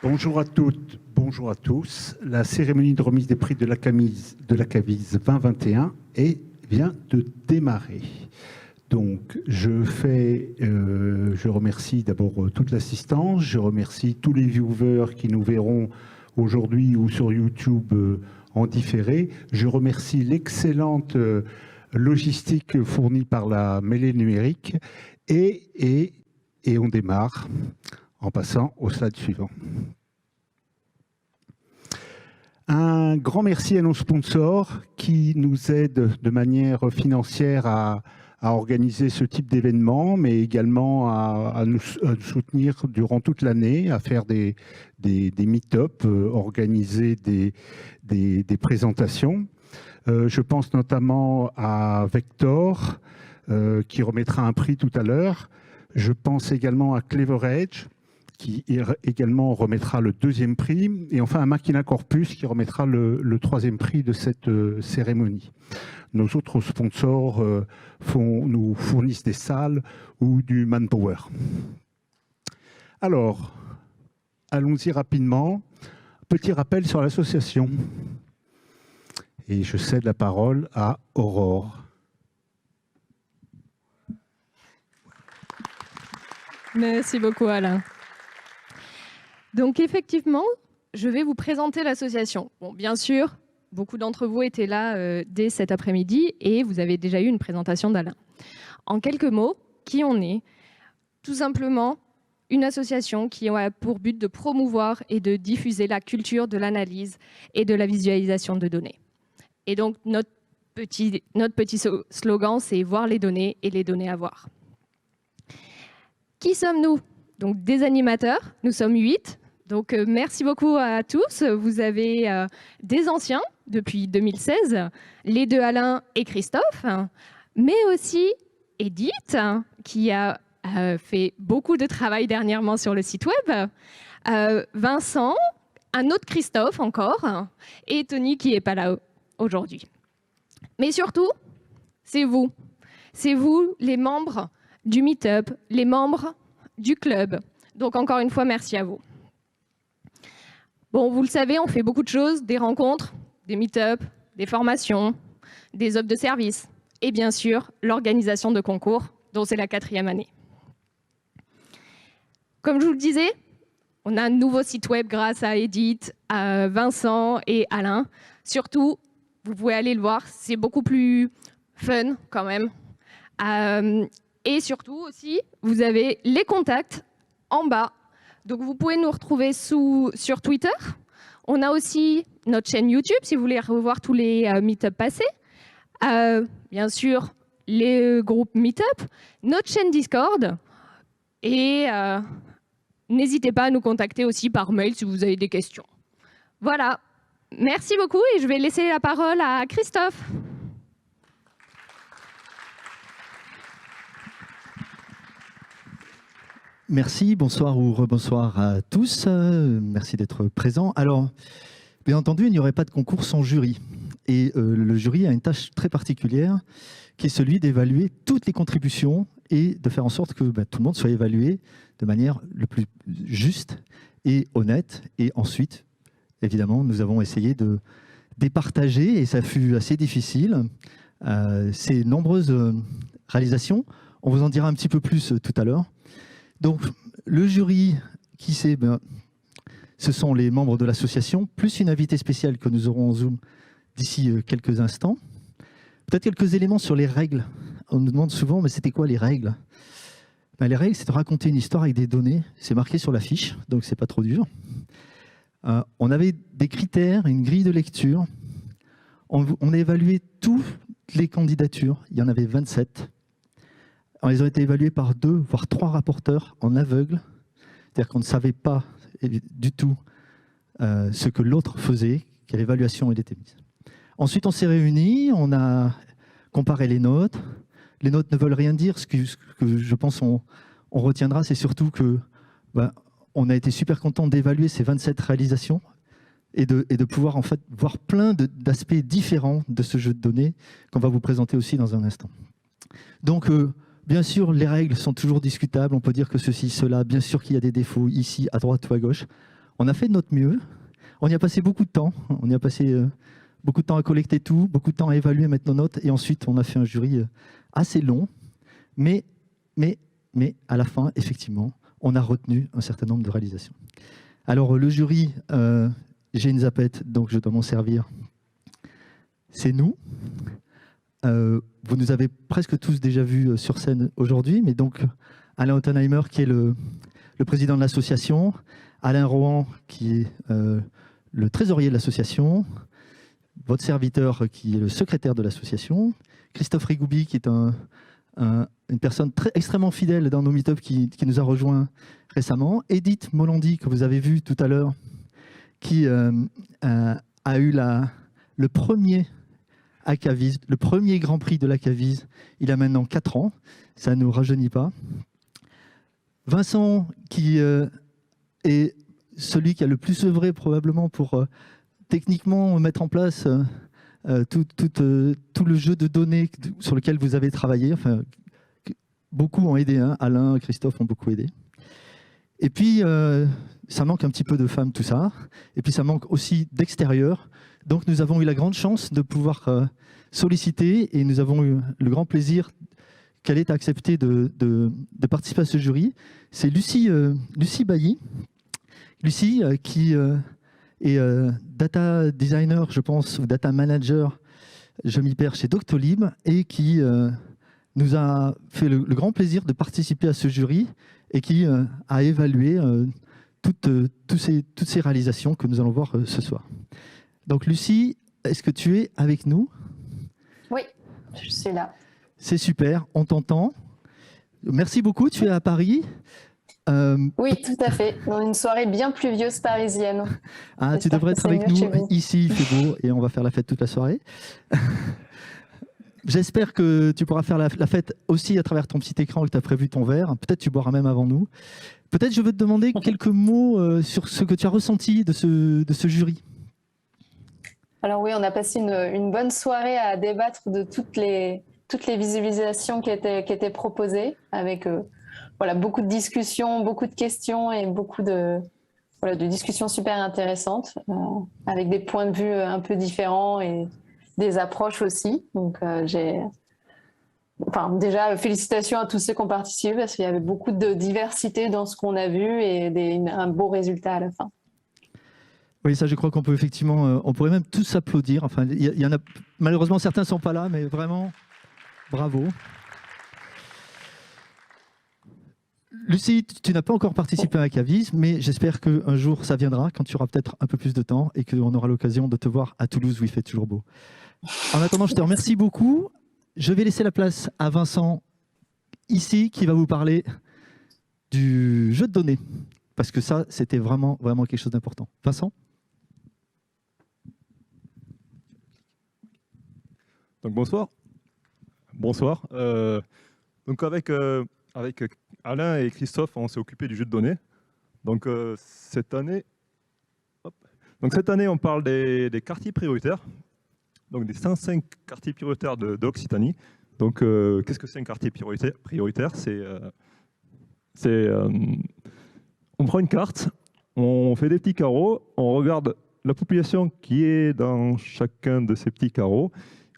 Bonjour à toutes, bonjour à tous. La cérémonie de remise des prix de la Cavise 2021 vient de démarrer. Donc, je remercie d'abord toute l'assistance, je remercie tous les viewers qui nous verront aujourd'hui ou sur YouTube en différé. Je remercie l'excellente logistique fournie par la mêlée numérique et on démarre en passant au slide suivant. Un grand merci à nos sponsors qui nous aident de manière financière à organiser ce type d'événement, mais également à nous soutenir durant toute l'année, à faire des meet-up, organiser des présentations. Je pense notamment à Vector, qui remettra un prix tout à l'heure. Je pense également à CleverEdge, qui également remettra le 2e prix, et enfin à Machina Corpus, qui remettra le 3e prix de cette cérémonie. Nos autres sponsors nous fournissent des salles ou du manpower. Alors, allons-y rapidement. Petit rappel sur l'association. Et je cède la parole à Aurore. Merci beaucoup, Alain. Donc, effectivement, je vais vous présenter l'association. Bon, bien sûr, beaucoup d'entre vous étaient là dès cet après-midi et vous avez déjà eu une présentation d'Alain. En quelques mots, qui on est? Tout simplement, une association qui a pour but de promouvoir et de diffuser la culture de l'analyse et de la visualisation de données. Et donc, notre petit slogan, c'est « Voir les données et les données à voir ». Qui sommes-nous? Donc, des animateurs, nous sommes 8. Donc, merci beaucoup à tous. Vous avez des anciens depuis 2016, les deux Alain et Christophe, mais aussi Edith, qui a fait beaucoup de travail dernièrement sur le site web, Vincent, un autre Christophe encore, et Tony qui n'est pas là aujourd'hui. Mais surtout, c'est vous. C'est vous, les membres du Meetup, les membres du club. Donc, encore une fois, merci à vous. Bon, vous le savez, on fait beaucoup de choses, des rencontres, des meet-up, des formations, des offres de services et bien sûr, l'organisation de concours, dont c'est la 4e année. Comme je vous le disais, on a un nouveau site web grâce à Edith, à Vincent et Alain. Surtout, vous pouvez aller le voir, c'est beaucoup plus fun quand même. Et surtout aussi, vous avez les contacts en bas. Donc, vous pouvez nous retrouver sur Twitter. On a aussi notre chaîne YouTube, si vous voulez revoir tous les meet-up passés. Bien sûr, les groupes meet-up, notre chaîne Discord. Et n'hésitez pas à nous contacter aussi par mail si vous avez des questions. Voilà. Merci beaucoup et je vais laisser la parole à Christophe. Merci, bonsoir ou rebonsoir à tous. Merci d'être présents. Alors, bien entendu, il n'y aurait pas de concours sans jury. Et le jury a une tâche très particulière qui est celui d'évaluer toutes les contributions et de faire en sorte que tout le monde soit évalué de manière le plus juste et honnête. Et ensuite, évidemment, nous avons essayé de départager, et ça fut assez difficile, ces nombreuses réalisations. On vous en dira un petit peu plus tout à l'heure. Donc, le jury, qui c'est? Ce sont les membres de l'association, plus une invitée spéciale que nous aurons en Zoom d'ici quelques instants. Peut-être quelques éléments sur les règles. On nous demande souvent, mais c'était quoi les règles? Les règles, c'est de raconter une histoire avec des données. C'est marqué sur la fiche, donc c'est pas trop dur. On avait des critères, une grille de lecture. On a évalué toutes les candidatures. Il y en avait 27. Alors, ils ont été évalués par 2, voire 3 rapporteurs en aveugle. C'est-à-dire qu'on ne savait pas du tout ce que l'autre faisait, quelle évaluation il était mise. Ensuite, on s'est réunis, on a comparé les notes. Les notes ne veulent rien dire. Ce que je pense on retiendra, c'est surtout que on a été super content d'évaluer ces 27 réalisations et de pouvoir en fait voir plein d'aspects différents de ce jeu de données qu'on va vous présenter aussi dans un instant. Donc, bien sûr, les règles sont toujours discutables. On peut dire que ceci, cela, bien sûr qu'il y a des défauts ici, à droite ou à gauche. On a fait de notre mieux. On y a passé beaucoup de temps. On y a passé beaucoup de temps à collecter tout, beaucoup de temps à évaluer, mettre nos notes. Et ensuite, on a fait un jury assez long. Mais à la fin, effectivement, on a retenu un certain nombre de réalisations. Alors, le jury, j'ai une zapette, donc je dois m'en servir. C'est nous. Vous nous avez presque tous déjà vus sur scène aujourd'hui, mais donc Alain Ottenheimer, qui est le président de l'association, Alain Rohan, qui est le trésorier de l'association, votre serviteur, qui est le secrétaire de l'association, Christophe Rigoubi, qui est une personne extrêmement fidèle dans nos meet-ups, qui nous a rejoints récemment, Edith Molandi, que vous avez vu tout à l'heure, qui a eu le premier ACAVIS, le premier Grand Prix de l'ACAVIS, il a maintenant 4 ans, ça ne nous rajeunit pas. Vincent, qui est celui qui a le plus œuvré probablement pour techniquement mettre en place tout le jeu de données sur lequel vous avez travaillé. Enfin, beaucoup ont aidé, hein. Alain, Christophe ont beaucoup aidé. Et puis, ça manque un petit peu de femmes, tout ça. Et puis, ça manque aussi d'extérieur. Donc, nous avons eu la grande chance de pouvoir solliciter, et nous avons eu le grand plaisir qu'elle ait accepté de participer à ce jury. C'est Lucie Bailly. Lucie, qui est data designer, je pense, ou data manager, je m'y perds, chez Doctolib, et qui nous a fait le grand plaisir de participer à ce jury et qui a évalué toutes ces réalisations que nous allons voir ce soir. Donc Lucie, est-ce que tu es avec nous? Oui, je suis là. C'est super, on t'entend. Merci beaucoup, tu es à Paris. Oui, tout à fait, dans une soirée bien pluvieuse parisienne. Ah, tu devrais être avec nous. Ici, il fait beau et on va faire la fête toute la soirée. J'espère que tu pourras faire la fête aussi à travers ton petit écran, que tu as prévu ton verre. Peut-être tu boiras même avant nous. Peut-être je veux te demander quelques mots sur ce que tu as ressenti de ce jury. Alors oui, on a passé une bonne soirée à débattre de toutes les visualisations qui étaient proposées, avec beaucoup de discussions, beaucoup de questions et beaucoup de discussions super intéressantes, avec des points de vue un peu différents et des approches aussi. Donc déjà, félicitations à tous ceux qui ont participé, parce qu'il y avait beaucoup de diversité dans ce qu'on a vu et un beau résultat à la fin. Oui, ça, je crois qu'on peut effectivement, on pourrait même tous s'applaudir. Enfin, il y en a, malheureusement, certains ne sont pas là, mais vraiment, bravo. Lucie, tu n'as pas encore participé à ACAVIS, mais j'espère qu'un jour, ça viendra, quand tu auras peut-être un peu plus de temps et qu'on aura l'occasion de te voir à Toulouse, où il fait toujours beau. En attendant, je te remercie beaucoup. Je vais laisser la place à Vincent, ici, qui va vous parler du jeu de données, parce que ça, c'était vraiment, vraiment quelque chose d'important. Vincent ? Donc bonsoir. Bonsoir. Donc avec Alain et Christophe, on s'est occupé du jeu de données. Donc cette année, on parle des quartiers prioritaires. Donc des 105 quartiers prioritaires de l'Occitanie. Donc qu'est-ce que c'est un quartier prioritaire? On prend une carte, on fait des petits carreaux, on regarde la population qui est dans chacun de ces petits carreaux,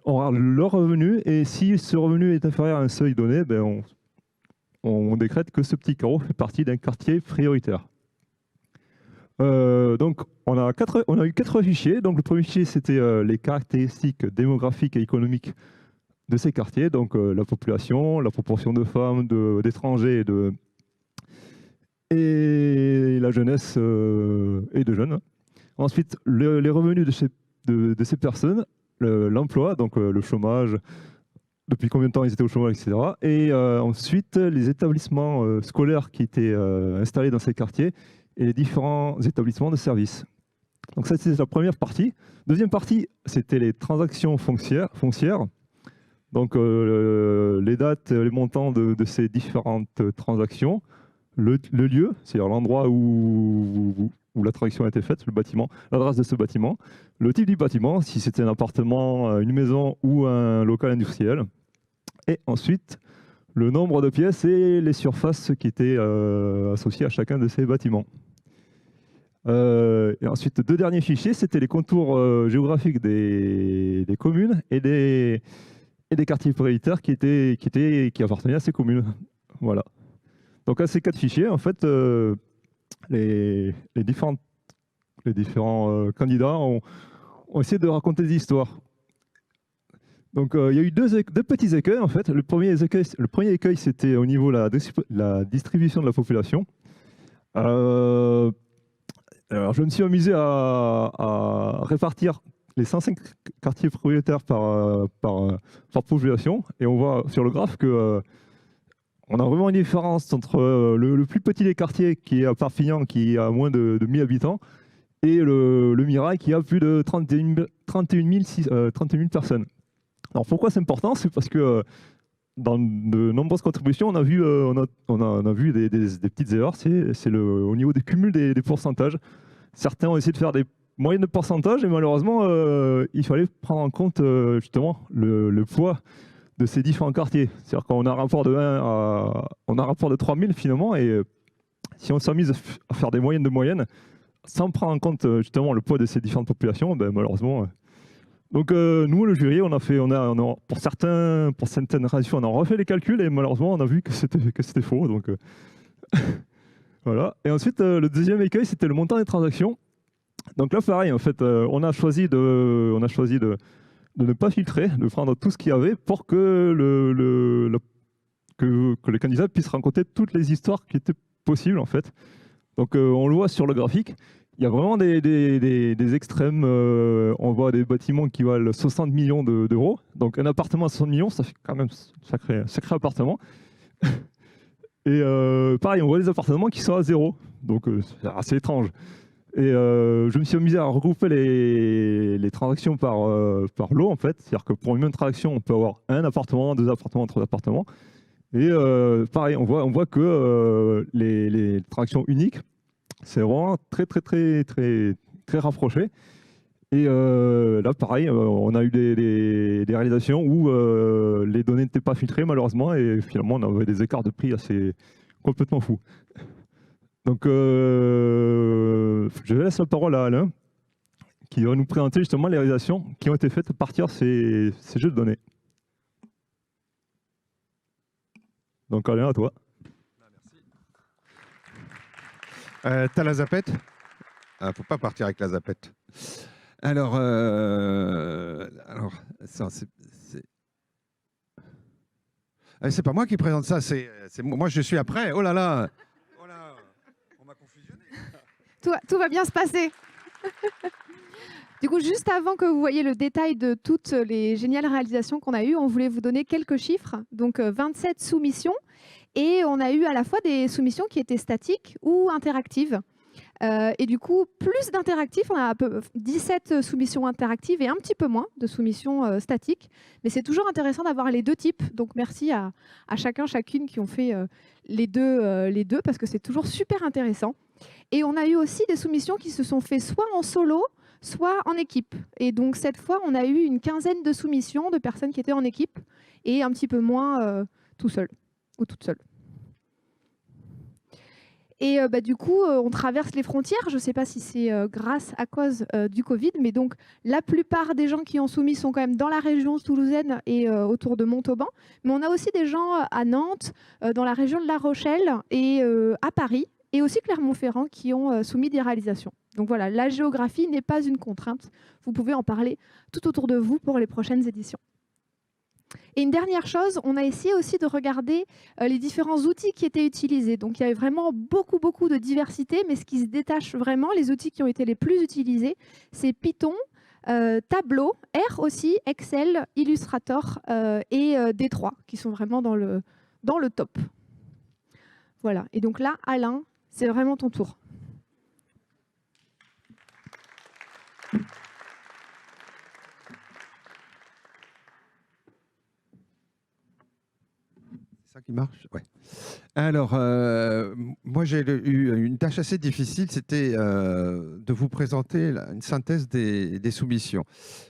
on regarde leur revenu, et si ce revenu est inférieur à un seuil donné, on décrète que ce petit carreau fait partie d'un quartier prioritaire. Donc on a eu 4 fichiers. Donc le premier fichier, c'était les caractéristiques démographiques et économiques de ces quartiers, donc la population, la proportion de femmes, d'étrangers et la jeunesse et de jeunes. Ensuite, les revenus de ces personnes, l'emploi, donc le chômage, depuis combien de temps ils étaient au chômage, etc. Et ensuite, les établissements scolaires qui étaient installés dans ces quartiers et les différents établissements de services. Donc ça, c'était la première partie. Deuxième partie, c'était les transactions foncières. Donc les dates, les montants de ces différentes transactions, le lieu, c'est-à-dire l'endroit où la transaction a été faite, le bâtiment, l'adresse de ce bâtiment, le type du bâtiment, si c'était un appartement, une maison ou un local industriel. Et ensuite, le nombre de pièces et les surfaces qui étaient associées à chacun de ces bâtiments. Et ensuite, 2 derniers fichiers, c'était les contours géographiques des communes et des quartiers prioritaires qui appartenaient à ces communes. Voilà. Donc à ces 4 fichiers, en fait, les différents candidats ont essayé de raconter des histoires. Donc il y a eu deux petits écueils en fait. Le premier écueil, c'était au niveau de la distribution de la population. Alors je me suis amusé à répartir les 105 quartiers prioritaires par population, et on voit sur le graphe que on a vraiment une différence entre le plus petit des quartiers, qui est à Perpignan, qui a moins de 1000 habitants, et le Mirail, qui a plus de 31 000 personnes. Alors pourquoi c'est important? C'est parce que dans de nombreuses contributions, on a vu des petites erreurs. C'est au niveau des cumuls des pourcentages. Certains ont essayé de faire des moyennes de pourcentage, et malheureusement, il fallait prendre en compte justement le poids de ces différents quartiers. C'est-à-dire qu'on a un rapport de 3000 finalement, et si on s'amuse à faire des moyennes de moyennes, sans prendre en compte justement le poids de ces différentes populations, ben, malheureusement. Donc nous, le jury, pour certaines ratios, on a refait les calculs, et malheureusement, on a vu que c'était faux. Donc voilà. Et ensuite, le deuxième écueil, c'était le montant des transactions. Donc là, pareil, en fait, on a choisi de ne pas filtrer, de prendre tout ce qu'il y avait pour que le candidat puisse raconter toutes les histoires qui étaient possibles, en fait. Donc on le voit sur le graphique. Il y a vraiment des extrêmes. On voit des bâtiments qui valent 60 millions d'euros. Donc un appartement à 60 millions, ça fait quand même un sacré appartement. Et pareil, on voit des appartements qui sont à 0. Donc c'est assez étrange. Et je me suis amusé à regrouper les transactions par lot, en fait. C'est-à-dire que pour une même transaction, on peut avoir un appartement, 2 appartements, 3 appartements. Et pareil, on voit que les transactions uniques, c'est vraiment très rapproché. Et là, pareil, on a eu des réalisations où les données n'étaient pas filtrées, malheureusement, et finalement, on avait des écarts de prix assez complètement fous. Donc, je laisse la parole à Alain, qui va nous présenter justement les réalisations qui ont été faites à partir de ces jeux de données. Donc, Alain, à toi. T'as la zapette? Faut pas partir avec la zapette. Alors ça, c'est pas moi qui présente ça, c'est moi, je suis après. Oh là là, on m'a confusionné. Tout va bien se passer. Du coup, juste avant que vous voyez le détail de toutes les géniales réalisations qu'on a eues, on voulait vous donner quelques chiffres. Donc 27 soumissions. Et on a eu à la fois des soumissions qui étaient statiques ou interactives. Et du coup, plus d'interactifs, on a 17 soumissions interactives et un petit peu moins de soumissions statiques. Mais c'est toujours intéressant d'avoir les deux types. Donc merci à chacune qui ont fait les deux, parce que c'est toujours super intéressant. Et on a eu aussi des soumissions qui se sont faites soit en solo, soit en équipe. Et donc cette fois, on a eu une quinzaine de soumissions de personnes qui étaient en équipe et un petit peu moins tout seul ou toute seule. Et du coup, on traverse les frontières. Je ne sais pas si c'est grâce à cause du Covid, mais donc la plupart des gens qui ont soumis sont quand même dans la région toulousaine et autour de Montauban. Mais on a aussi des gens à Nantes, dans la région de La Rochelle et à Paris, et aussi Clermont-Ferrand qui ont soumis des réalisations. Donc voilà, la géographie n'est pas une contrainte. Vous pouvez en parler tout autour de vous pour les prochaines éditions. Et une dernière chose, on a essayé aussi de regarder les différents outils qui étaient utilisés. Donc il y avait vraiment beaucoup de diversité, mais ce qui se détache vraiment, les outils qui ont été les plus utilisés, c'est Python, Tableau, R aussi, Excel, Illustrator et D3, qui sont vraiment dans le top. Voilà, et donc là, Alain, c'est vraiment ton tour. Qui marche, ouais. Alors, moi j'ai eu une tâche assez difficile, c'était de vous présenter une synthèse des soumissions.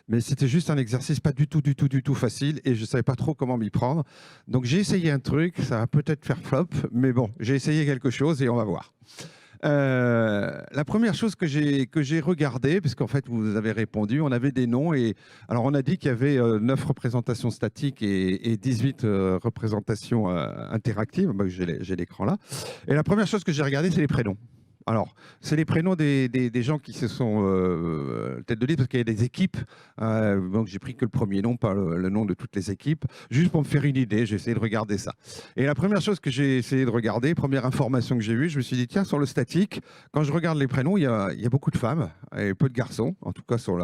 Mais c'était juste un exercice pas du tout facile, et je ne savais pas trop comment m'y prendre. Donc j'ai essayé un truc, ça va peut-être faire flop, mais bon, j'ai essayé quelque chose et on va voir. La première chose que j'ai regardée, parce qu'en fait vous avez répondu, on avait des noms, et alors on a dit qu'il y avait 9 représentations statiques et 18 représentations interactives. Bah, j'ai l'écran là. Et la première chose que j'ai regardée, c'est les prénoms. Alors, c'est les prénoms des gens qui se sont tête de liste, parce qu'il y a des équipes. Donc, j'ai pris que le premier nom, pas le nom de toutes les équipes, juste pour me faire une idée. J'ai essayé de regarder ça. Et la première chose que j'ai essayé de regarder, première information que j'ai vue, je me suis dit, tiens, sur le statique, quand je regarde les prénoms, il y a beaucoup de femmes et peu de garçons, en tout cas sur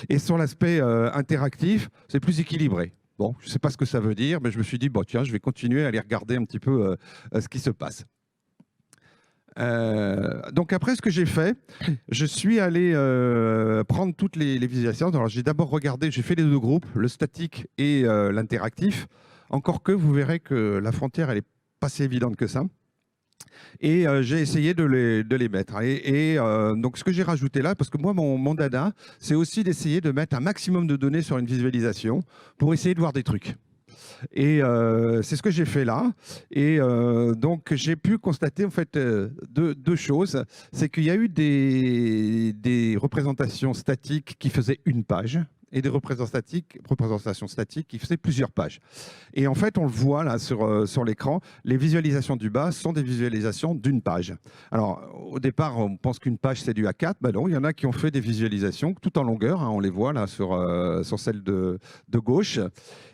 et sur l'aspect interactif, c'est plus équilibré. Bon, je ne sais pas ce que ça veut dire, mais je me suis dit, bon, tiens, je vais continuer à aller regarder un petit peu ce qui se passe. Donc après, ce que j'ai fait, je suis allé prendre toutes les visualisations. Alors j'ai d'abord regardé, j'ai fait les deux groupes, le statique et l'interactif. Encore que vous verrez que la frontière, elle n'est pas si évidente que ça. Et j'ai essayé de les mettre. Donc ce que j'ai rajouté là, parce que moi, mon dada, c'est aussi d'essayer de mettre un maximum de données sur une visualisation pour essayer de voir des trucs. Et c'est ce que j'ai fait là. Et donc, j'ai pu constater en fait deux choses. C'est qu'il y a eu des représentations statiques qui faisaient une page et des représentations statiques qui faisaient plusieurs pages. Et en fait, on le voit là sur l'écran, les visualisations du bas sont des visualisations d'une page. Alors, au départ, on pense qu'une page, c'est du A4. Ben non, il y en a qui ont fait des visualisations tout en longueur. Hein, on les voit là sur celle de gauche.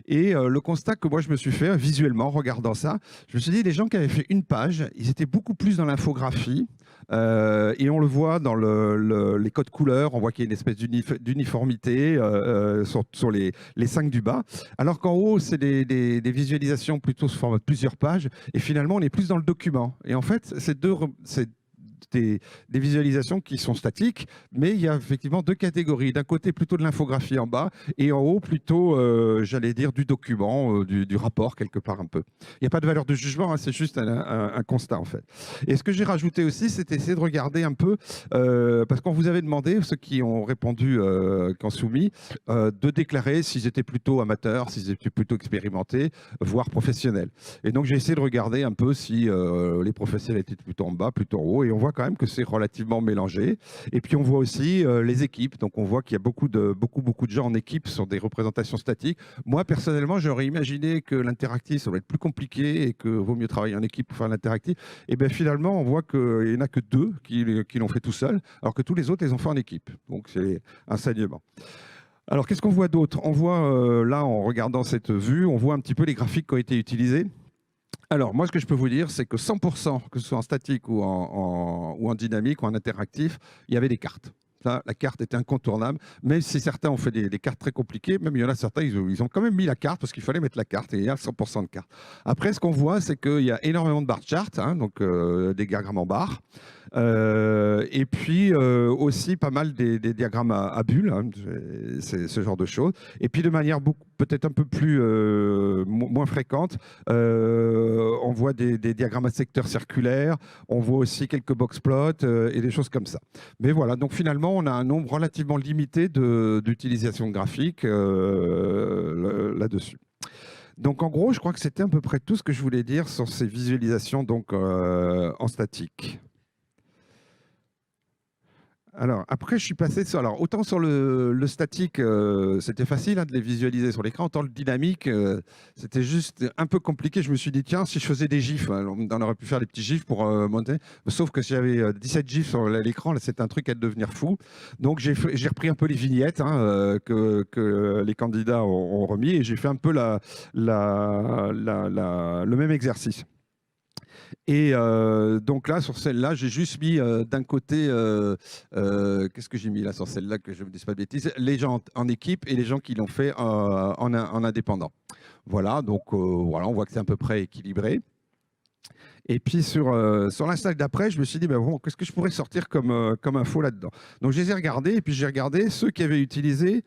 Et le constat que moi, je me suis fait visuellement, en regardant ça, je me suis dit, les gens qui avaient fait une page, ils étaient beaucoup plus dans l'infographie. Et on le voit dans les codes couleurs, on voit qu'il y a une espèce d'uniformité sur les 5 du bas, alors qu'en haut, c'est des visualisations plutôt sous forme de plusieurs pages, et finalement, on est plus dans le document. Et en fait, c'est des visualisations qui sont statiques, mais il y a effectivement deux catégories. D'un côté, plutôt de l'infographie en bas, et en haut, plutôt, j'allais dire, du document, du rapport, quelque part un peu. Il n'y a pas de valeur de jugement, hein, c'est juste un constat, en fait. Et ce que j'ai rajouté aussi, c'est essayer de regarder un peu, parce qu'on vous avait demandé, ceux qui ont répondu, qui ont soumis, de déclarer s'ils étaient plutôt amateurs, s'ils étaient plutôt expérimentés, voire professionnels. Et donc, j'ai essayé de regarder un peu si les professionnels étaient plutôt en bas, plutôt en haut, et on voit quand même que c'est relativement mélangé. Et puis on voit aussi les équipes. Donc on voit qu'il y a beaucoup de gens en équipe sur des représentations statiques. Moi personnellement, j'aurais imaginé que l'interactif ça va être plus compliqué et que vaut mieux travailler en équipe pour faire l'interactif. Et bien finalement, on voit qu'il n'y en a que 2 qui l'ont fait tout seul, alors que tous les autres les ont fait en équipe. Donc c'est un saignement. Alors qu'est-ce qu'on voit d'autre? On voit là, en regardant cette vue, on voit un petit peu les graphiques qui ont été utilisés. Alors, moi, ce que je peux vous dire, c'est que 100%, que ce soit en statique ou en dynamique ou en interactif, il y avait des cartes. Là, la carte était incontournable, même si certains ont fait des cartes très compliquées, même il y en a certains, ils ont quand même mis la carte parce qu'il fallait mettre la carte et il y a 100% de cartes. Après, ce qu'on voit, c'est qu'il y a énormément de bar charts, hein, donc des diagrammes en barres, et puis aussi pas mal des diagrammes à bulles, hein, c'est ce genre de choses. Et puis de manière peut-être un peu plus moins fréquente, on voit des diagrammes à secteurs circulaires, on voit aussi quelques box plots et des choses comme ça. Mais voilà, donc finalement, on a un nombre relativement limité d'utilisation graphique là-dessus. Donc en gros, je crois que c'était à peu près tout ce que je voulais dire sur ces visualisations donc, en statique. Alors, après, je suis passé sur... Alors, autant sur le statique, c'était facile hein, de les visualiser sur l'écran, autant le dynamique, c'était juste un peu compliqué. Je me suis dit, tiens, si je faisais des gifs, on aurait pu faire des petits gifs pour monter. Sauf que si j'avais 17 gifs sur l'écran, c'est un truc à devenir fou. Donc, j'ai repris un peu les vignettes hein, que les candidats ont remis et j'ai fait un peu le même exercice. Et donc là, sur celle-là, j'ai juste mis d'un côté, qu'est-ce que j'ai mis là sur celle-là, que je ne me dise pas de bêtises, les gens en équipe et les gens qui l'ont fait en indépendant. Voilà, donc voilà, on voit que c'est à peu près équilibré. Et puis sur la slide d'après, je me suis dit, ben bon, qu'est-ce que je pourrais sortir comme info là-dedans? Donc je les ai regardés et puis j'ai regardé ceux qui avaient utilisé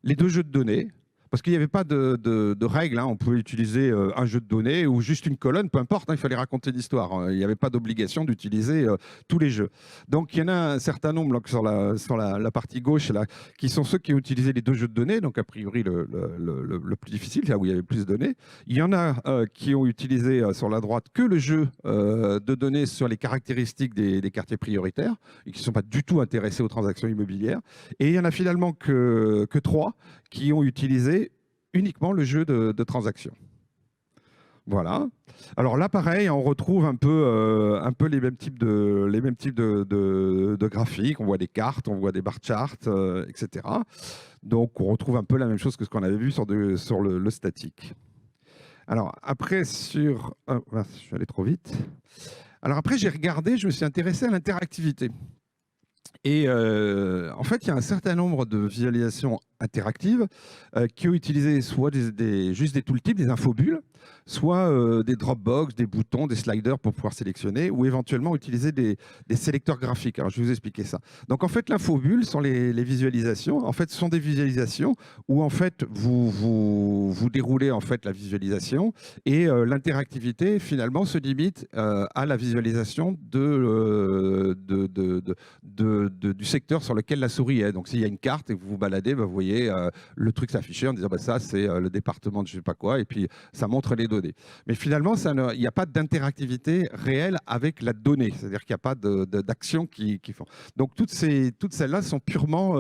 les 2 jeux de données. parce qu'il n'y avait pas de règles. On pouvait utiliser un jeu de données ou juste une colonne, peu importe, il fallait raconter l'histoire. Il n'y avait pas d'obligation d'utiliser tous les jeux. Donc il y en a un certain nombre là, sur la partie gauche là, qui sont ceux qui ont utilisé les deux jeux de données, donc a priori le plus difficile, là où il y avait plus de données. Il y en a qui ont utilisé sur la droite que le jeu de données sur les caractéristiques des quartiers prioritaires et qui ne sont pas du tout intéressés aux transactions immobilières. Et il y en a finalement que 3 qui ont utilisé uniquement le jeu de transactions. Voilà. Alors là, pareil, on retrouve un peu les mêmes types de graphiques. On voit des cartes, on voit des bar charts, etc. Donc, on retrouve un peu la même chose que ce qu'on avait vu sur le statique. Alors, après, je suis allé trop vite. Alors, après, j'ai regardé, je me suis intéressé à l'interactivité. Et en fait, il y a un certain nombre de visualisations interactives qui ont utilisé soit juste des tooltips, des infobulles, soit des Dropbox, des boutons, des sliders pour pouvoir sélectionner, ou éventuellement utiliser des sélecteurs graphiques. Alors, je vais vous expliquer ça. Donc, en fait, l'infobulle sont les visualisations. En fait, ce sont des visualisations où, en fait, vous déroulez en fait la visualisation et l'interactivité, finalement, se limite à la visualisation du secteur sur lequel la souris est. Donc, s'il y a une carte et que vous vous baladez, vous voyez le truc s'afficher en disant ça, c'est le département de je ne sais pas quoi, et puis ça montre les données. Mais finalement, il n'y a pas d'interactivité réelle avec la donnée, c'est-à-dire qu'il n'y a pas d'action qui font. Donc, toutes celles-là sont purement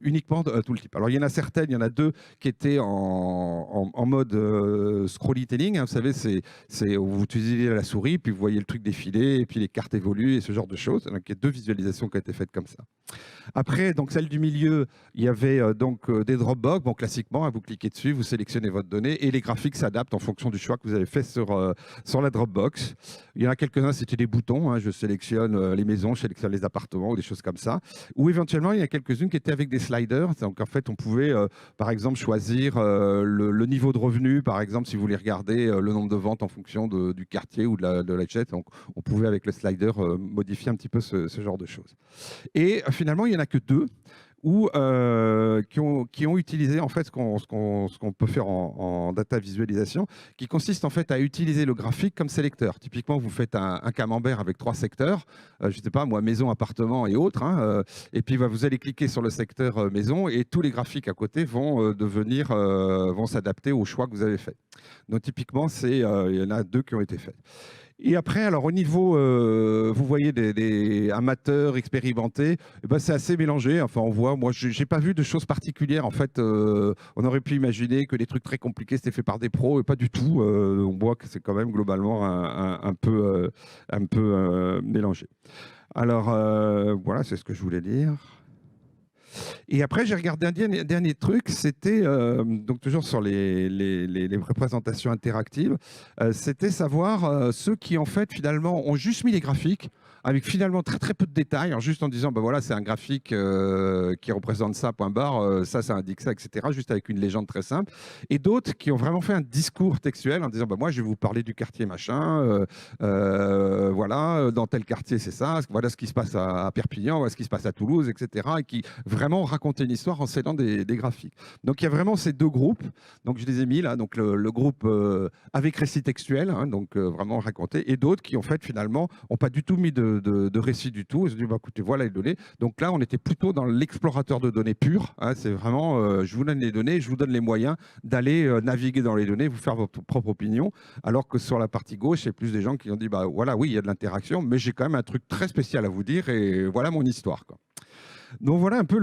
uniquement tooltip. Alors, il y en a certaines, il y en a 2 qui étaient en mode scrollytelling. Vous savez, c'est où vous utilisez la souris, puis vous voyez le truc défiler, et puis les cartes évoluent, et ce genre de choses. Donc, il y a 2 visualisations qui ont été faites comme ça. Après, donc celle du milieu, il y avait des Dropbox. Bon, classiquement, vous cliquez dessus, vous sélectionnez votre donnée, et les graphiques s'adaptent en fonction du choix que vous avez fait sur la Dropbox. Il y en a quelques-uns, c'était des boutons. Je sélectionne les maisons, je sélectionne les appartements ou des choses comme ça. Ou éventuellement, il y en a quelques-unes qui étaient avec des sliders. Donc en fait, on pouvait, par exemple, choisir le niveau de revenu, par exemple, si vous voulez regarder le nombre de ventes en fonction du quartier ou de la jet. Donc on pouvait, avec le slider, modifier un petit peu ce genre de choses. Et finalement, il n'y en a que 2 qui ont utilisé en fait ce qu'on peut faire en data visualisation, qui consiste en fait à utiliser le graphique comme sélecteur. Typiquement, vous faites un camembert avec 3 secteurs, je ne sais pas moi, maison, appartement et autres, et puis vous allez cliquer sur le secteur maison et tous les graphiques à côté vont vont s'adapter au choix que vous avez fait. Donc typiquement, il y en a 2 qui ont été faits. Et après, alors au niveau, vous voyez des amateurs expérimentés, c'est assez mélangé. Enfin, on voit, moi, j'ai pas vu de choses particulières. En fait, on aurait pu imaginer que des trucs très compliqués c'était fait par des pros, et pas du tout. On voit que c'est quand même globalement un peu mélangé. Alors voilà, c'est ce que je voulais dire. Et après, j'ai regardé un dernier truc, c'était, donc toujours sur les représentations interactives, c'était savoir ceux qui, en fait, finalement, ont juste mis les graphiques, avec finalement très très peu de détails, juste en disant, voilà, c'est un graphique qui représente ça, point barre, ça indique ça, etc., juste avec une légende très simple. Et d'autres qui ont vraiment fait un discours textuel en disant, moi, je vais vous parler du quartier machin, voilà, dans tel quartier, c'est ça, voilà ce qui se passe à Perpignan, voilà ce qui se passe à Toulouse, etc., et qui vraiment raconter une histoire en cédant des graphiques. Donc il y a vraiment ces 2 groupes. Donc je les ai mis là. Donc le groupe avec récit textuel, donc vraiment raconté, et d'autres qui en fait finalement n'ont pas du tout mis de récit du tout. Ils se disent écoutez, voilà les données. Donc là on était plutôt dans l'explorateur de données pur. C'est vraiment je vous donne les données, je vous donne les moyens d'aller naviguer dans les données, vous faire votre propre opinion. Alors que sur la partie gauche, c'est plus des gens qui ont dit voilà, oui, il y a de l'interaction, mais j'ai quand même un truc très spécial à vous dire et voilà mon histoire, quoi. Donc voilà un peu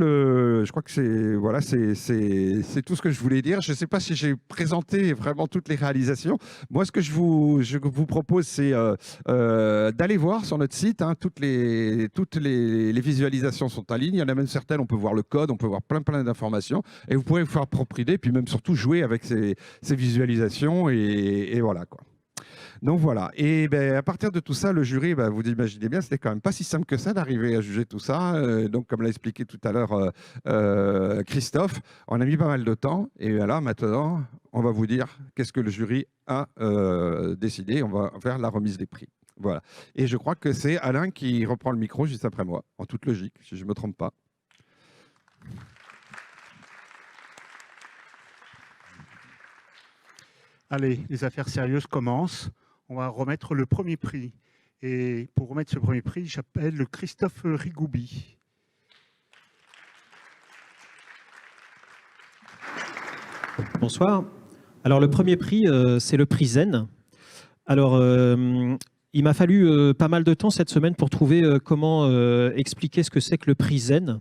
je crois que c'est tout ce que je voulais dire. Je ne sais pas si j'ai présenté vraiment toutes les réalisations. Moi, ce que je vous propose, c'est d'aller voir sur notre site. Toutes les visualisations sont en ligne. Il y en a même certaines, on peut voir le code, on peut voir plein d'informations. Et vous pourrez vous faire propre idée, puis même surtout jouer avec ces visualisations. Et voilà, quoi. Donc voilà, et à partir de tout ça, le jury, vous imaginez bien, c'était quand même pas si simple que ça d'arriver à juger tout ça. Donc comme l'a expliqué tout à l'heure Christophe, on a mis pas mal de temps, et là maintenant, on va vous dire qu'est-ce que le jury a décidé, on va faire la remise des prix. Voilà, et je crois que c'est Alain qui reprend le micro juste après moi, en toute logique, si je ne me trompe pas. Allez, les affaires sérieuses commencent. On va remettre le premier prix. Et pour remettre ce premier prix, j'appelle Christophe Rigoubi. Bonsoir. Alors le premier prix, c'est le prix Zen. Alors il m'a fallu pas mal de temps cette semaine pour trouver comment expliquer ce que c'est que le prix Zen.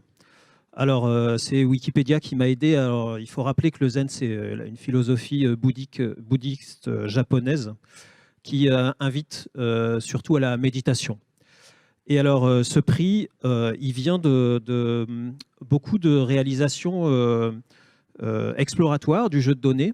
Alors c'est Wikipédia qui m'a aidé. Alors il faut rappeler que le Zen, c'est une philosophie bouddhiste japonaise qui invite surtout à la méditation. Et alors ce prix, il vient de beaucoup de réalisations exploratoires du jeu de données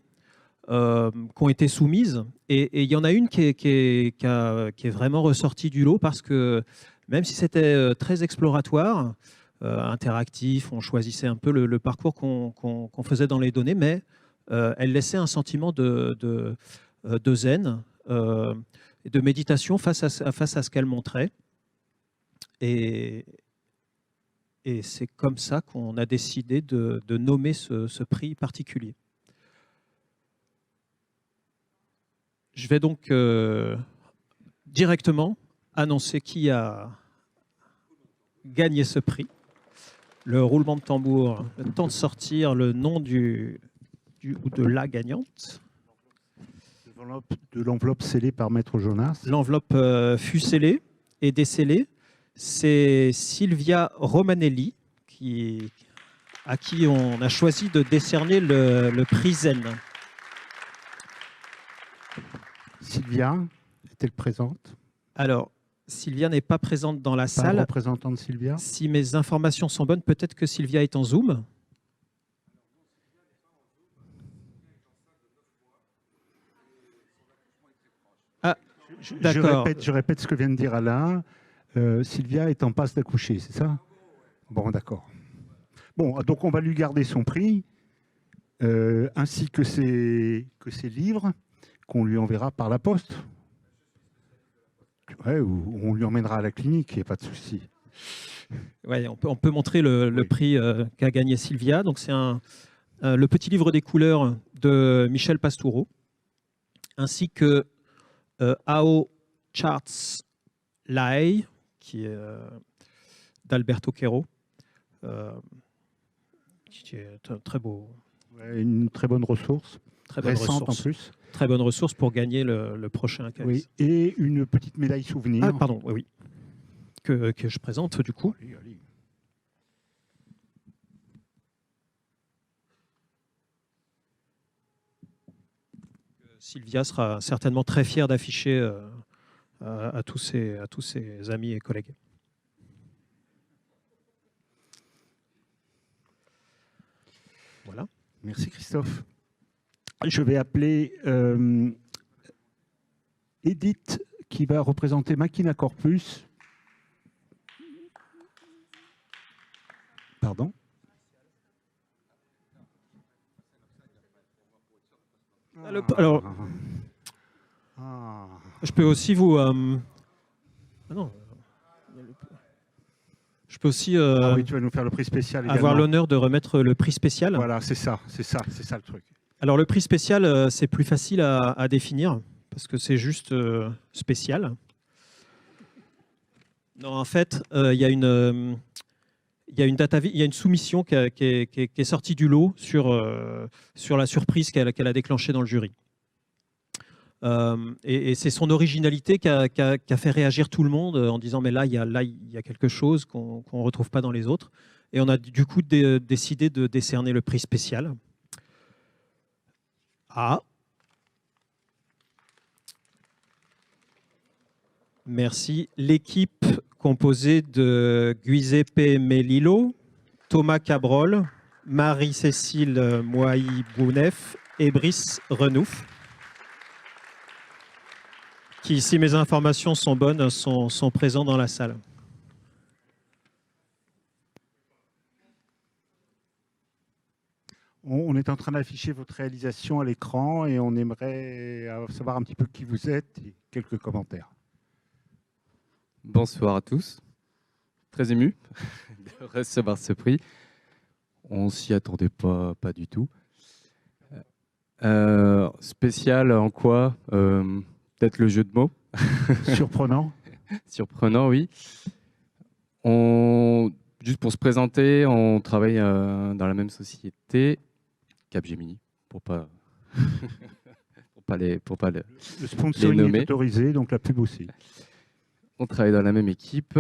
qui ont été soumises. Et il y en a une qui est vraiment ressortie du lot parce que même si c'était très exploratoire, interactif, on choisissait un peu le parcours qu'on faisait dans les données, mais elle laissait un sentiment de zen et de méditation face à ce qu'elle montrait. Et c'est comme ça qu'on a décidé de nommer ce prix particulier. Je vais donc directement annoncer qui a gagné ce prix. Le roulement de tambour, le temps de sortir le nom du ou de la gagnante. De l'enveloppe scellée par Maître Jonas. L'enveloppe fut scellée et décellée. C'est Sylvia Romanelli à qui on a choisi de décerner le prix Zen. Sylvia est-elle présente? Alors, Sylvia n'est pas présente dans la salle. Pas représentante Sylvia? Si mes informations sont bonnes, peut-être que Sylvia est en Zoom. Ah, d'accord. Je répète ce que vient de dire Alain. Sylvia est en passe d'accoucher, c'est ça? Bon, d'accord. Bon, donc on va lui garder son prix, ainsi que ses livres, qu'on lui enverra par la poste. Ouais, ou on lui emmènera à la clinique, il n'y a pas de souci. Ouais, on peut montrer le prix qu'a gagné Sylvia. Donc c'est le petit livre des couleurs de Michel Pastoureau, ainsi que Ao Charts Lai, qui est d'Alberto Quero, qui est un très beau... Ouais, une très bonne ressource, très bonne récente ressource. En plus. Très bonne ressource pour gagner le prochain CAES. Oui, et une petite médaille souvenir. Ah, pardon, oui. Que je présente du coup. Allez. Sylvia sera certainement très fière d'afficher à tous ses amis et collègues. Voilà. Merci Christophe. Je vais appeler Edith qui va représenter Machina Corpus. Pardon? Alors, je peux aussi vous... non. Je peux aussi oui, tu vas nous faire le prix spécial avoir l'honneur de remettre le prix spécial. Voilà, c'est ça le truc. Alors le prix spécial, c'est plus facile à définir parce que c'est juste spécial. Non, en fait, il y a une soumission qui est sortie du lot sur la surprise qu'elle a déclenchée dans le jury. Et c'est son originalité qui a fait réagir tout le monde en disant mais là il y a quelque chose qu'on ne retrouve pas dans les autres. Et on a du coup décidé de décerner le prix spécial. Merci. L'équipe composée de Giuseppe Melillo, Thomas Cabrol, Marie-Cécile Moaï-Bounef et Brice Renouf, qui, si mes informations sont bonnes, sont présents dans la salle. On est en train d'afficher votre réalisation à l'écran et on aimerait savoir un petit peu qui vous êtes et quelques commentaires. Bonsoir à tous. Très ému de recevoir ce prix. On s'y attendait pas du tout. Spécial en quoi? Peut-être le jeu de mots. Surprenant. Surprenant, oui. Juste pour se présenter, on travaille dans la même société, Capgemini, pour pas Le les sponsoring nommer. est autorisé, donc la pub aussi. On travaille dans la même équipe.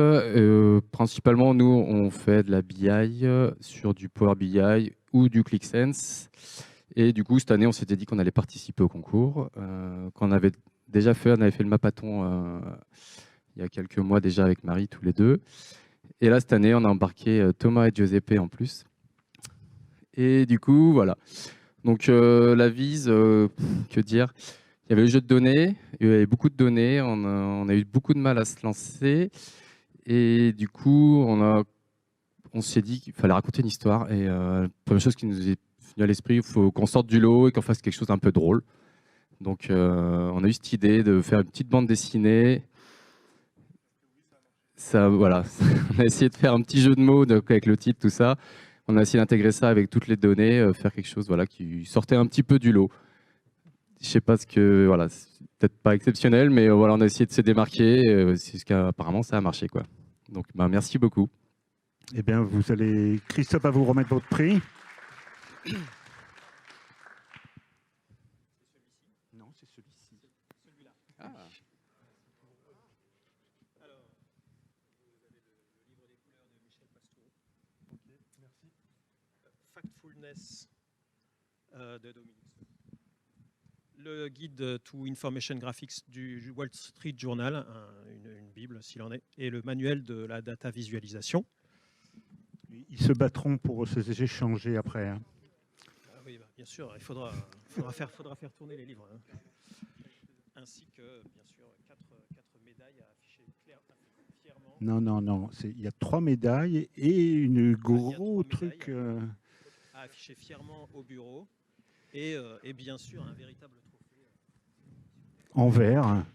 Principalement, nous, on fait de la BI sur du Power BI ou du ClickSense. Et du coup, cette année, on s'était dit qu'on allait participer au concours. Qu'on avait déjà fait, on avait fait le Mapathon il y a quelques mois déjà avec Marie, tous les deux. Et là, cette année, on a embarqué Thomas et Giuseppe en plus. Et du coup, voilà. Donc, la vise, que dire? Il y avait le jeu de données, il y avait beaucoup de données, on a eu beaucoup de mal à se lancer. Et du coup, on s'est dit qu'il fallait raconter une histoire. Et la première chose qui nous est venue à l'esprit, il faut qu'on sorte du lot et qu'on fasse quelque chose d'un peu drôle. Donc, on a eu cette idée de faire une petite bande dessinée. Ça, voilà. On a essayé de faire un petit jeu de mots avec le titre, tout ça. On a essayé d'intégrer ça avec toutes les données, faire quelque chose voilà, qui sortait un petit peu du lot. Je sais pas ce que, voilà, c'est peut-être pas exceptionnel, mais voilà, on a essayé de se démarquer. C'est ce qu'apparemment ça a marché, quoi. Donc, merci beaucoup. Eh bien, Christophe va vous remettre votre prix. Non, c'est celui-ci. Celui-là. Ah. Alors, vous avez le livre des couleurs de Michel Pastoureau. Ok, merci. Factfulness de Dominique. Le guide to Information Graphics du Wall Street Journal, une bible s'il en est, et le manuel de la data visualisation. Ils se battront pour se échanger après. Hein. Ah oui, bien sûr, il faudra faire tourner les livres. Hein. Ainsi que, bien sûr, quatre médailles à afficher fièrement. Non. Il y a 3 médailles et une gros truc. À afficher fièrement au bureau. Et bien sûr, un véritable trophée. En verre.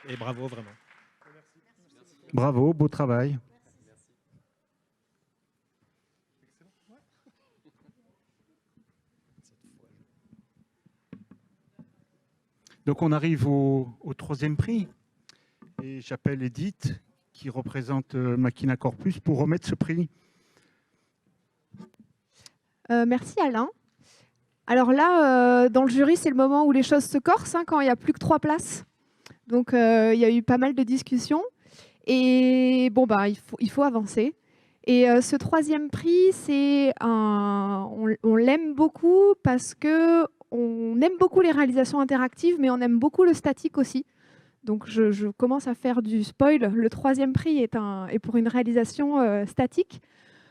Et bravo, vraiment. Bravo, beau travail. Donc on arrive au 3e prix. Et j'appelle Edith, qui représente Machina Corpus, pour remettre ce prix. Merci Alain. Alors là, dans le jury, c'est le moment où les choses se corsent, hein, quand il n'y a plus que 3 places. Donc il y a eu pas mal de discussions. Et bon, il faut avancer. Et ce 3e prix, on l'aime beaucoup parce qu'on aime beaucoup les réalisations interactives, mais on aime beaucoup le statique aussi. Donc je commence à faire du spoil. Le 3e prix est pour une réalisation statique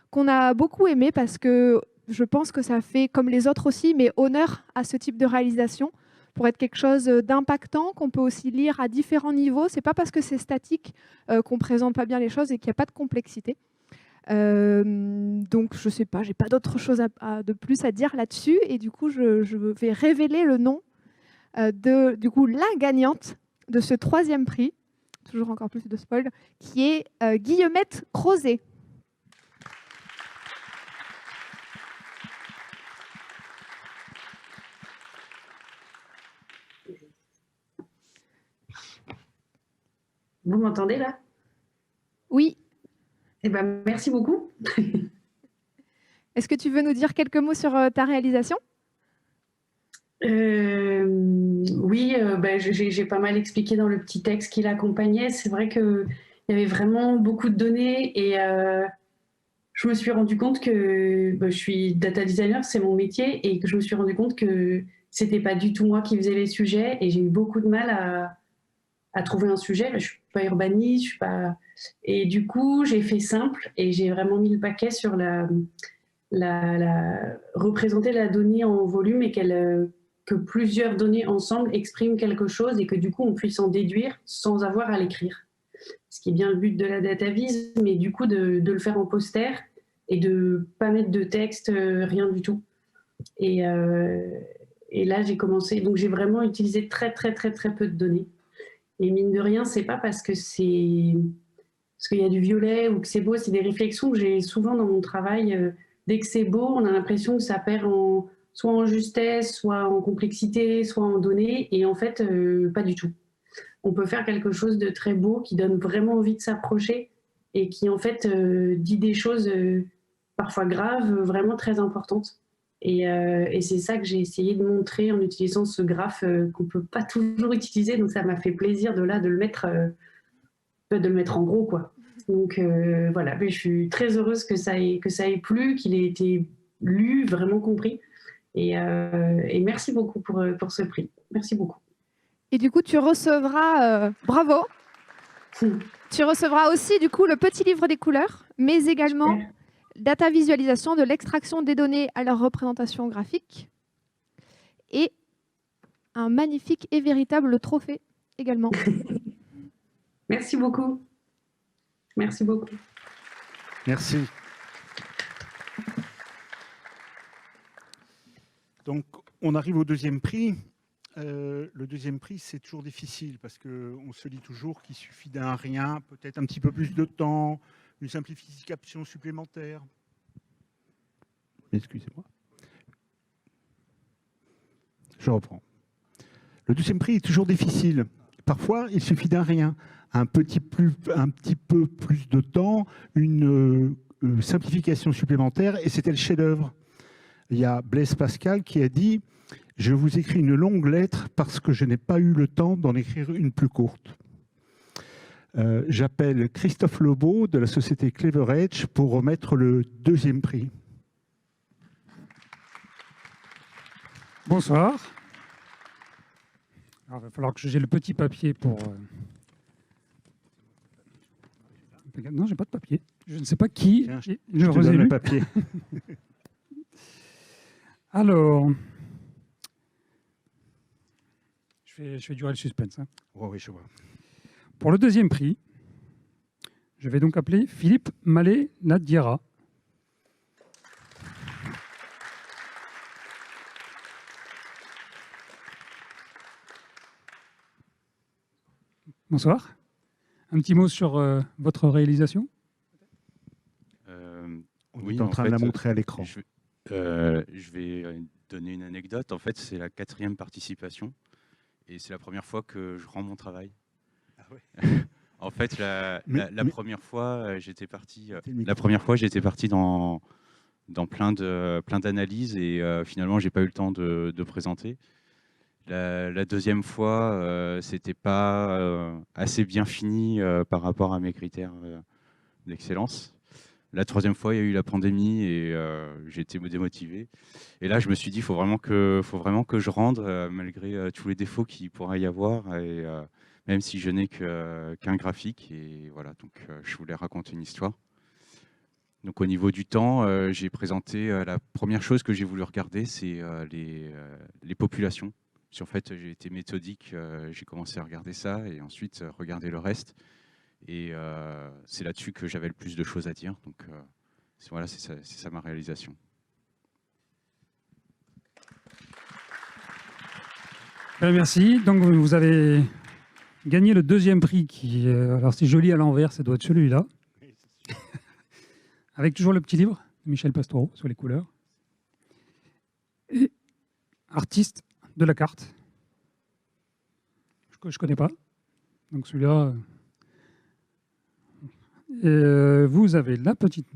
qu'on a beaucoup aimé parce que je pense que ça fait, comme les autres aussi, mais honneur à ce type de réalisation pour être quelque chose d'impactant, qu'on peut aussi lire à différents niveaux. Ce n'est pas parce que c'est statique qu'on ne présente pas bien les choses et qu'il n'y a pas de complexité. Donc, je ne sais pas, je n'ai pas d'autre chose de plus à dire là-dessus. Et du coup, je vais révéler le nom de la gagnante de ce 3e prix, toujours encore plus de spoil, qui est Guillemette Crozet. Vous m'entendez là? Oui. Eh ben, merci beaucoup. Est-ce que tu veux nous dire quelques mots sur ta réalisation? Oui, j'ai pas mal expliqué dans le petit texte qui l'accompagnait. C'est vrai qu'il y avait vraiment beaucoup de données et je me suis rendu compte que je suis data designer, c'est mon métier, et que je me suis rendu compte que c'était pas du tout moi qui faisais les sujets, et j'ai eu beaucoup de mal à trouver un sujet. Je suis pas urbaniste, je suis pas... Et du coup, j'ai fait simple et j'ai vraiment mis le paquet sur représenter la donnée en volume et que plusieurs données ensemble expriment quelque chose et que du coup, on puisse en déduire sans avoir à l'écrire. Ce qui est bien le but de la data vise, mais du coup, de le faire en poster et de pas mettre de texte, rien du tout. Et là, j'ai commencé. Donc, j'ai vraiment utilisé très peu de données. Et mine de rien, c'est pas parce que c'est parce qu'il y a du violet ou que c'est beau, c'est des réflexions que j'ai souvent dans mon travail. Dès que c'est beau, on a l'impression que ça perd soit en justesse, soit en complexité, soit en données, et en fait, pas du tout. On peut faire quelque chose de très beau qui donne vraiment envie de s'approcher et qui en fait dit des choses parfois graves, vraiment très importantes. Et c'est ça que j'ai essayé de montrer en utilisant ce graphe qu'on ne peut pas toujours utiliser, donc ça m'a fait plaisir de le mettre en gros, quoi. Donc voilà, mais je suis très heureuse que ça ait plu, qu'il ait été lu, vraiment compris. Et merci beaucoup pour ce prix. Merci beaucoup. Et du coup, tu recevras, bravo, tu recevras aussi du coup le petit livre des couleurs, mais également data visualisation de l'extraction des données à leur représentation graphique et un magnifique et véritable trophée également. Merci beaucoup. Merci beaucoup. Merci. Donc, on arrive au deuxième prix. Le deuxième prix, c'est toujours difficile parce qu'on se dit toujours qu'il suffit d'un rien, peut-être un petit peu plus de temps, une simplification supplémentaire. Excusez-moi. Je reprends. Le deuxième prix est toujours difficile. Parfois, il suffit d'un rien, un petit peu plus de temps, une simplification supplémentaire, et c'était le chef-d'œuvre. Il y a Blaise Pascal qui a dit « Je vous écris une longue lettre parce que je n'ai pas eu le temps d'en écrire une plus courte ». J'appelle Christophe Lebeau de la société Clever Edge pour remettre le deuxième prix. Bonsoir. Alors, il va falloir que j'ai le petit papier pour... Non, j'ai pas de papier. Je ne sais pas qui. Tiens, je te donne le papier. Alors, je vais durer le suspense. Hein. Oh, oui, je vois. Pour le deuxième prix, je vais donc appeler Philippe Mallet-Nadiera. Bonsoir. Un petit mot sur votre réalisation. On est en train de la montrer à l'écran. Je vais donner une anecdote. En fait, c'est la 4e participation et c'est la première fois que je rends mon travail. Ah ouais. En fait, la première fois, j'étais parti. La première fois, j'étais parti dans plein d'analyses et finalement, j'ai pas eu le temps de présenter. La deuxième fois, c'était pas assez bien fini par rapport à mes critères d'excellence. La troisième fois, il y a eu la pandémie et j'ai été démotivé. Et là, je me suis dit, il faut vraiment que je rende, malgré tous les défauts qu'il pourrait y avoir, et même si je n'ai qu'un graphique. Et voilà, donc je voulais raconter une histoire. Donc au niveau du temps, j'ai présenté la première chose que j'ai voulu regarder, c'est les populations. En fait, j'ai été méthodique, j'ai commencé à regarder ça et ensuite regarder le reste. Et c'est là-dessus que j'avais le plus de choses à dire. Donc voilà, c'est ça ma réalisation. Merci. Donc vous avez gagné le deuxième prix qui, alors c'est joli à l'envers, ça doit être celui-là. Avec toujours le petit livre de Michel Pastoureau sur les couleurs. Et artiste de la carte, que je ne connais pas. Donc celui-là... vous avez la petite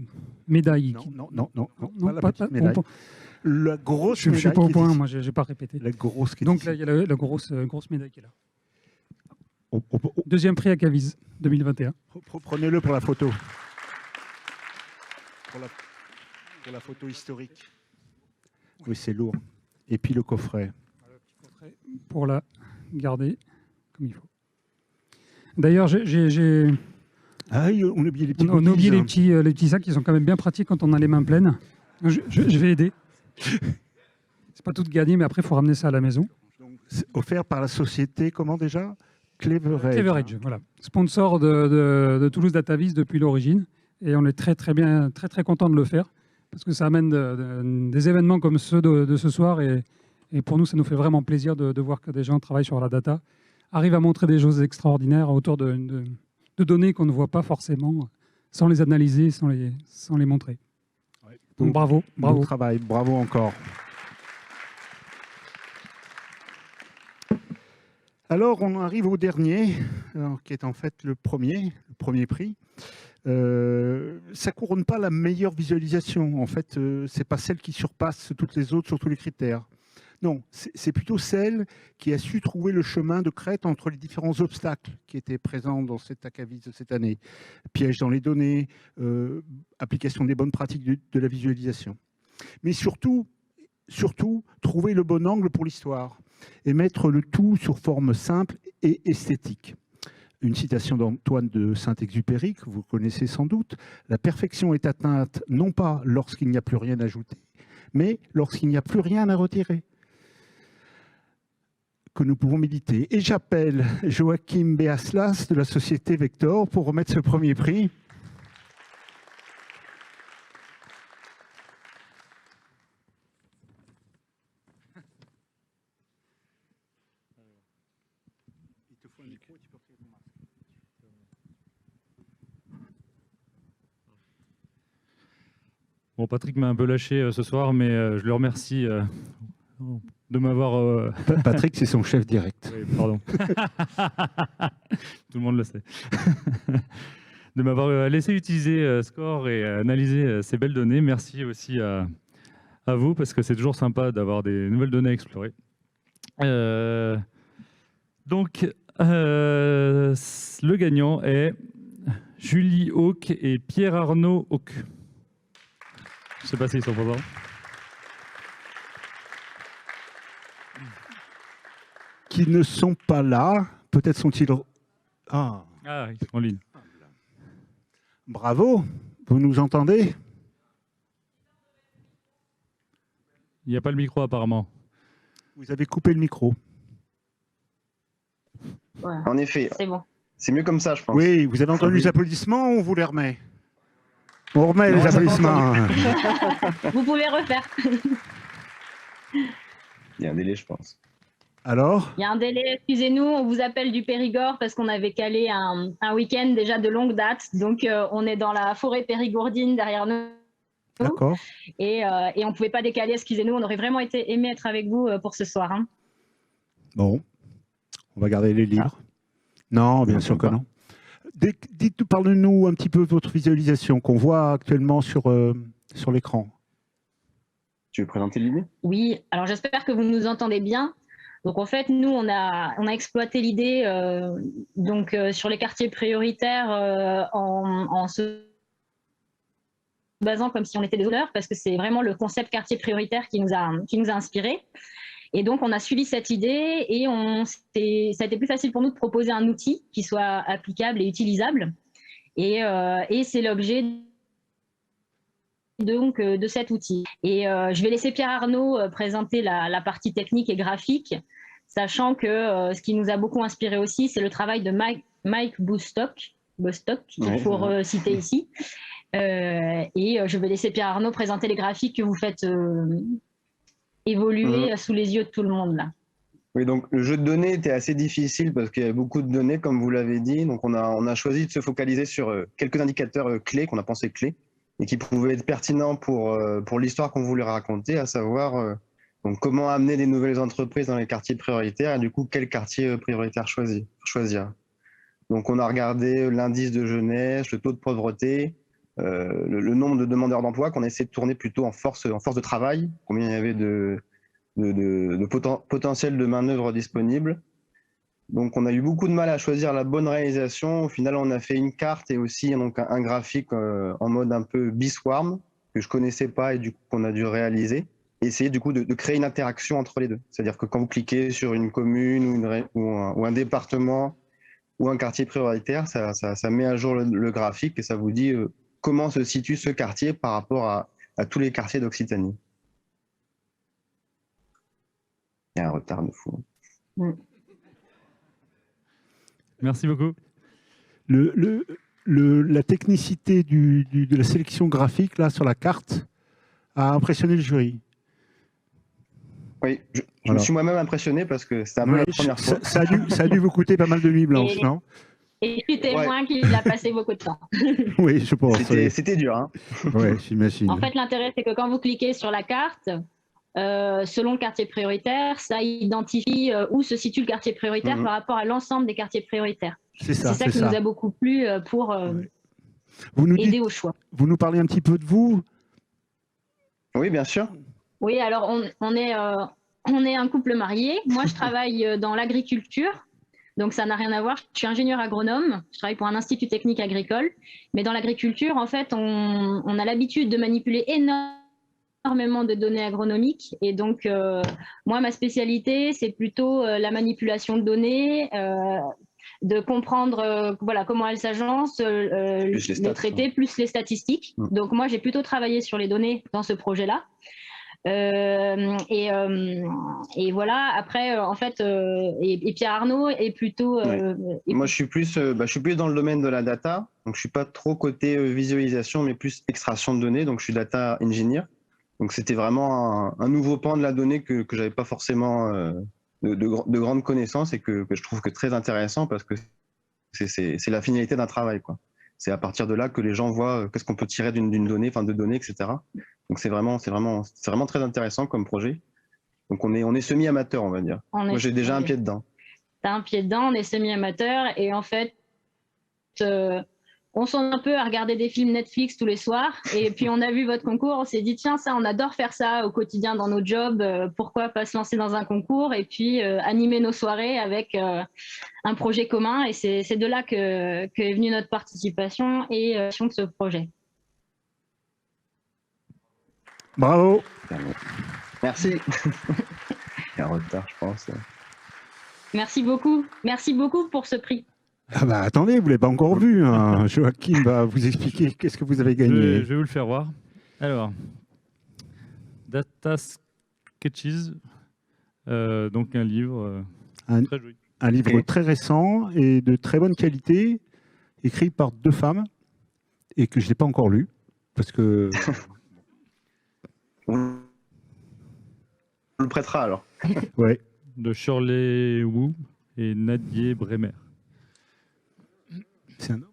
médaille. Non, pas la petite médaille. La grosse je ne suis médaille. pas au point, moi je n'ai pas répété. La grosse. Donc là, il y a la grosse médaille qui est là. Deuxième prix à Cavise 2021. Prenez-le pour la photo. Pour la photo historique. Oui, c'est lourd. Et puis le coffret. Pour la garder comme il faut. D'ailleurs, j'ai... Ah, on a oublié les petits on a oublié les petits sacs qui sont quand même bien pratiques quand on a les mains pleines. Je vais aider. C'est pas tout gagné, mais après, il faut ramener ça à la maison. C'est offert par la société, comment déjà? Clever Edge. Clever Edge, voilà. Sponsor de Toulouse DataVis depuis l'origine. Et on est très content de le faire parce que ça amène des événements comme ceux de ce soir. Et pour nous, ça nous fait vraiment plaisir de voir que des gens travaillent sur la data, arrivent à montrer des choses extraordinaires autour données qu'on ne voit pas forcément, sans les analyser, sans les montrer. Donc bravo. Bon travail, bravo encore. Alors, on arrive au dernier, qui est en fait le premier prix. Ça ne couronne pas la meilleure visualisation. En fait, ce n'est pas celle qui surpasse toutes les autres sur tous les critères. Non, c'est plutôt celle qui a su trouver le chemin de crête entre les différents obstacles qui étaient présents dans cette ACAVIS de cette année. Pièges dans les données, application des bonnes pratiques de la visualisation. Mais surtout, trouver le bon angle pour l'histoire et mettre le tout sur forme simple et esthétique. Une citation d'Antoine de Saint-Exupéry, que vous connaissez sans doute, « La perfection est atteinte non pas lorsqu'il n'y a plus rien à ajouter, mais lorsqu'il n'y a plus rien à retirer » que nous pouvons méditer. Et j'appelle Joachim Beaslas de la société Vector pour remettre ce premier prix. Bon, Patrick m'a un peu lâché ce soir, mais je le remercie de m'avoir... Patrick, c'est son chef direct. Oui, pardon. Tout le monde le sait. De m'avoir laissé utiliser Score et analyser ces belles données. Merci aussi à vous, parce que c'est toujours sympa d'avoir des nouvelles données à explorer. Donc, le gagnant est Julie Hauck et Pierre-Arnaud Hauck. Je ne sais pas s'ils sont présents. Qui ne sont pas là. Peut-être sont-ils... Ah, ils sont en ligne. Bravo. Vous nous entendez? Il n'y a pas le micro apparemment. Vous avez coupé le micro. Ouais. En effet. C'est bon. C'est mieux comme ça, je pense. Oui, vous avez entendu les applaudissements ou on vous les remet? On remet les applaudissements. Vous pouvez refaire. Il y a un délai, je pense. Alors? Il y a un délai, excusez-nous, on vous appelle du Périgord parce qu'on avait calé un week-end déjà de longue date. Donc, on est dans la forêt périgourdine derrière nous. D'accord. Et on ne pouvait pas décaler, excusez-nous, on aurait vraiment aimé être avec vous pour ce soir. Hein. Bon, on va garder les livres. Non, bien sûr que non. Parlez-nous un petit peu de votre visualisation qu'on voit actuellement sur l'écran. Tu veux présenter l'idée? Oui, alors j'espère que vous nous entendez bien. Donc en fait, nous, on a exploité l'idée sur les quartiers prioritaires en se basant comme si on était des donneurs, parce que c'est vraiment le concept quartier prioritaire qui nous a inspirés. Et donc, on a suivi cette idée et ça a été plus facile pour nous de proposer un outil qui soit applicable et utilisable. Et c'est l'objet de cet outil. Et je vais laisser Pierre-Arnaud présenter la partie technique et graphique, sachant que ce qui nous a beaucoup inspiré aussi, c'est le travail de Mike Bostock, qu'il faut citer ici. Et je vais laisser Pierre-Arnaud présenter les graphiques que vous faites évoluer sous les yeux de tout le monde là. Oui, donc le jeu de données était assez difficile parce qu'il y avait beaucoup de données, comme vous l'avez dit. Donc on a choisi de se focaliser sur quelques indicateurs clés qu'on a pensé clés et qui pouvaient être pertinents pour l'histoire qu'on voulait raconter, à savoir donc comment amener des nouvelles entreprises dans les quartiers prioritaires et du coup quel quartier prioritaire choisir. Donc on a regardé l'indice de jeunesse, le taux de pauvreté, le nombre de demandeurs d'emploi qu'on essaie de tourner plutôt en force de travail, combien il y avait de potentiel de main-d'œuvre disponible. Donc on a eu beaucoup de mal à choisir la bonne réalisation. Au final, on a fait une carte et aussi donc, un graphique en mode un peu B-Swarm, que je ne connaissais pas et du coup qu'on a dû réaliser. Et essayer du coup de créer une interaction entre les deux. C'est-à-dire que quand vous cliquez sur une commune ou un département ou un quartier prioritaire, ça met à jour le graphique et ça vous dit comment se situe ce quartier par rapport à tous les quartiers d'Occitanie. Il y a un retard de fou. Merci beaucoup. La technicité de la sélection graphique là, sur la carte a impressionné le jury. Oui, je me suis moi-même impressionné parce que c'était un peu la première fois. Ça a dû vous coûter pas mal de nuits blanches, non? Et je suis témoin qu'il a passé beaucoup de temps. Oui, je pense. C'était dur. Hein. Oui, j'imagine. En fait, l'intérêt, c'est que quand vous cliquez sur la carte, selon le quartier prioritaire, ça identifie où se situe le quartier prioritaire par rapport à l'ensemble des quartiers prioritaires. C'est ça qui nous a beaucoup plu pour aider au choix. Vous nous parlez un petit peu de vous? Oui, bien sûr. Oui, alors on est un couple marié. Moi, je travaille dans l'agriculture. Donc, ça n'a rien à voir. Je suis ingénieur agronome. Je travaille pour un institut technique agricole. Mais dans l'agriculture, en fait, on a l'habitude de manipuler énormément de données agronomiques. Et donc, moi, ma spécialité, c'est plutôt la manipulation de données, de comprendre voilà, comment elles s'agencent, les traiter, plus les statistiques. Donc, moi, j'ai plutôt travaillé sur les données dans ce projet-là. Et voilà, après, en fait, et Pierre Arnaud est plutôt... Moi, je suis plus dans le domaine de la data, donc je ne suis pas trop côté visualisation, mais plus extraction de données, donc je suis data engineer. Donc c'était vraiment un nouveau pan de la donnée que je n'avais pas forcément de grandes connaissances et que je trouve que très intéressant parce que c'est la finalité d'un travail, quoi. C'est à partir de là que les gens voient qu'est-ce qu'on peut tirer d'une donnée, enfin de données, etc. Donc c'est vraiment très intéressant comme projet. Donc on est semi-amateur, on va dire. Moi j'ai déjà un pied dedans. Tu as un pied dedans, on est semi-amateur et en fait, on s'en un peu à regarder des films Netflix tous les soirs et puis on a vu votre concours, on s'est dit tiens ça, on adore faire ça au quotidien dans nos jobs, pourquoi pas se lancer dans un concours et puis animer nos soirées avec un projet commun et c'est de là que est venue notre participation et de ce projet. Bravo. Merci. Il y a un retard, je pense. Merci beaucoup pour ce prix. Ah bah attendez, vous ne l'avez pas encore vu. Hein. Joachim va vous expliquer qu'est-ce que vous avez gagné. Je vais vous le faire voir. Alors, Data Sketches, donc un livre très joli. Un livre très récent et de très bonne qualité, écrit par 2 femmes et que je n'ai pas encore lu parce que... On le prêtera alors. Ouais. De Shirley Wu et Nadie Bremer. C'est un homme.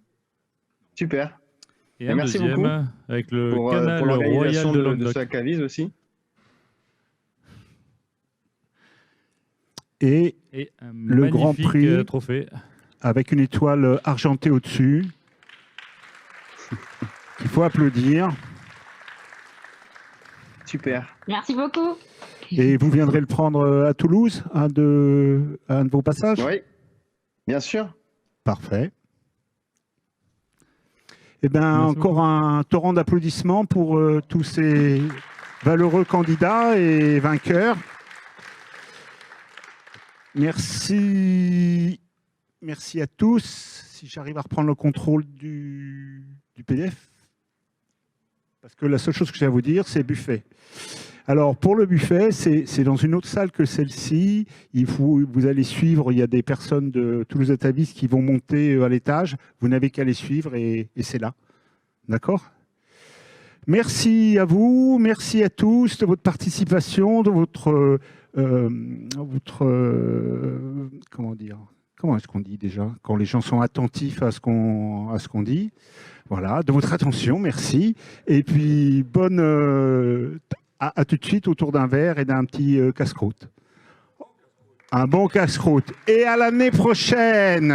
Super. Et un merci deuxième, beaucoup avec le pour canal l'organisation royal de ce Hack-A-Viz aussi. Et un le Grand magnifique Prix trophée avec une étoile argentée au-dessus. Il faut applaudir. Super. Merci beaucoup. Et vous viendrez le prendre à Toulouse, un de vos passages? Oui, bien sûr. Parfait. Eh bien, encore un torrent d'applaudissements pour tous ces valeureux candidats et vainqueurs. Merci. Merci à tous. Si j'arrive à reprendre le contrôle du PDF. Parce que la seule chose que j'ai à vous dire, c'est buffet. Alors, pour le buffet, c'est dans une autre salle que celle-ci. Vous allez suivre, il y a des personnes de Toulouse Atavis qui vont monter à l'étage. Vous n'avez qu'à les suivre et c'est là. D'accord? Merci à vous, merci à tous de votre participation, de votre... comment dire? Comment est-ce qu'on dit déjà? Quand les gens sont attentifs à ce qu'on dit. Voilà, de votre attention, merci. Et puis, à tout de suite autour d'un verre et d'un petit casse-croûte. Un bon casse-croûte. Et à l'année prochaine!